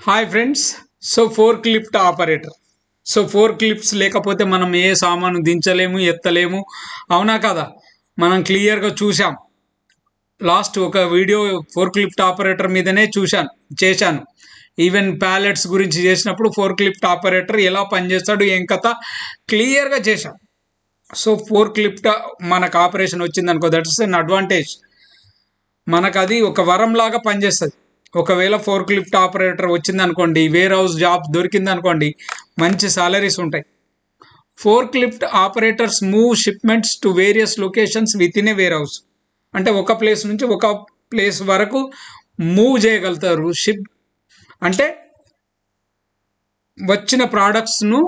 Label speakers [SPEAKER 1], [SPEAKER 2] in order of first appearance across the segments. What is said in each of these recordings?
[SPEAKER 1] Hi friends. So fork lift operator. So fork lifts లేకపోతే మనం ఏ సామాను దించలేము, ఎత్తలేము. అవునా కదా? మనం క్లియర్గా చూసాం. లాస్ట్ ఒక వీడియో ఫోర్క్ లిఫ్ట్ ఆపరేటర్ మీదనే చేశాను. ఈవెన్ ప్యాలెట్స్ గురించి చేసినప్పుడు ఫోర్క్ లిఫ్ట్ ఆపరేటర్ ఎలా పనిచేస్తాడు, ఏం కథ క్లియర్గా చేశాం. సో ఫోర్క్ లిఫ్ట్ మనకు ఆపరేషన్ వచ్చింది అనుకో, దట్స్ అన్ అడ్వాంటేజ్. మనకు అది ఒక వరం లాగా పనిచేస్తుంది. ఒకవేళ ఫోర్క్ లిఫ్ట్ ఆపరేటర్ వచ్చింది అనుకోండి, వేర్ హౌస్ జాబ్ దొరికింది అనుకోండి, మంచి సాలరీస్ ఉంటాయి. Forklift operators move shipments to various locations within a warehouse. అంటే ఒక ప్లేస్ నుంచి ఒక ప్లేస్ వరకు మూవ్ చేయగలుగుతారు. షిప్ అంటే వచ్చిన ప్రోడక్ట్స్ను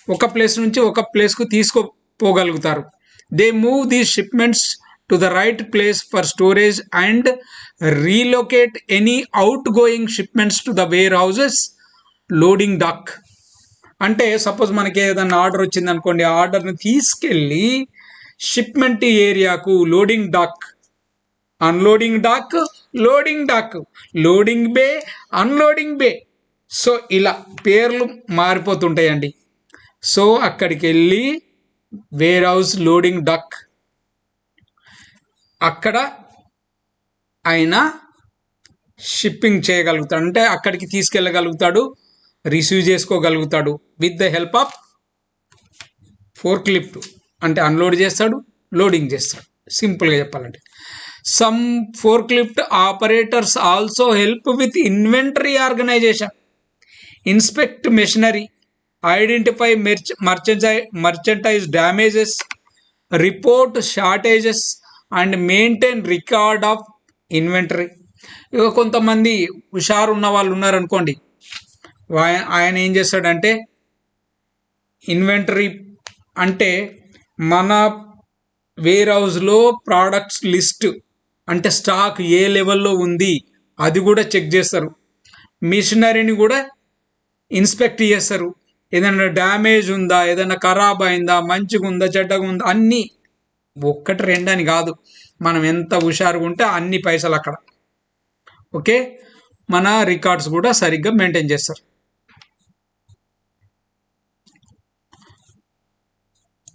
[SPEAKER 1] ఒక ప్లేస్ నుంచి ఒక ప్లేస్కు తీసుకుపోగలుగుతారు. They move these shipments to the right place for storage and relocate any outgoing shipments to the warehouses loading dock. అంటే సపోజ్ మనకి ఏదైనా ఆర్డర్ వచ్చింది అనుకోండి, ఆ ఆర్డర్ని తీసుకెళ్ళి షిప్మెంట్ ఏరియాకు loading dock, unloading dock, loading dock, loading bay, unloading bay. So ఇలా పేర్లు మారిపోతుంటాయండి. సో అక్కడికి వెళ్ళి వేర్ హౌస్ లోడింగ్ డాక్, అక్కడ ఆయన షిప్పింగ్ చేయగలుగుతాడు. అంటే అక్కడికి తీసుకెళ్ళగలుగుతాడు, రిసీవ్ చేసుకోగలుగుతాడు with the help of forklift. అంటే అన్లోడ్ చేస్తాడు, లోడింగ్ చేస్తాడు, సింపుల్గా చెప్పాలంటే. Some forklift operators also help with inventory organisation, inspect machinery, identify merchandise damages, report shortages and maintain record of inventory. ఇక కొంతమంది హుషారు ఉన్న వాళ్ళు ఉన్నారనుకోండి, ఆయన ఏం చేస్తాడంటే ఇన్వెంటరీ అంటే మన వేర్ హౌస్లో ప్రోడక్ట్స్ లిస్ట్, అంటే స్టాక్ ఏ లెవెల్లో ఉంది అది కూడా చెక్ చేస్తారు. మిషనరీని కూడా ఇన్స్పెక్ట్ చేస్తారు. ఏదైనా డ్యామేజ్ ఉందా, ఏదైనా ఖరాబ్ అయిందా, మంచిగా ఉందా, చెడ్డగా ఉందా, అన్నీ. ఒక్కటి రెండని కాదు, మనం ఎంత హుషారుగా ఉంటే అన్ని పైసలు అక్కడ. ఓకే, మన రికార్డ్స్ కూడా సరిగ్గా మెయింటైన్ చేస్తారు.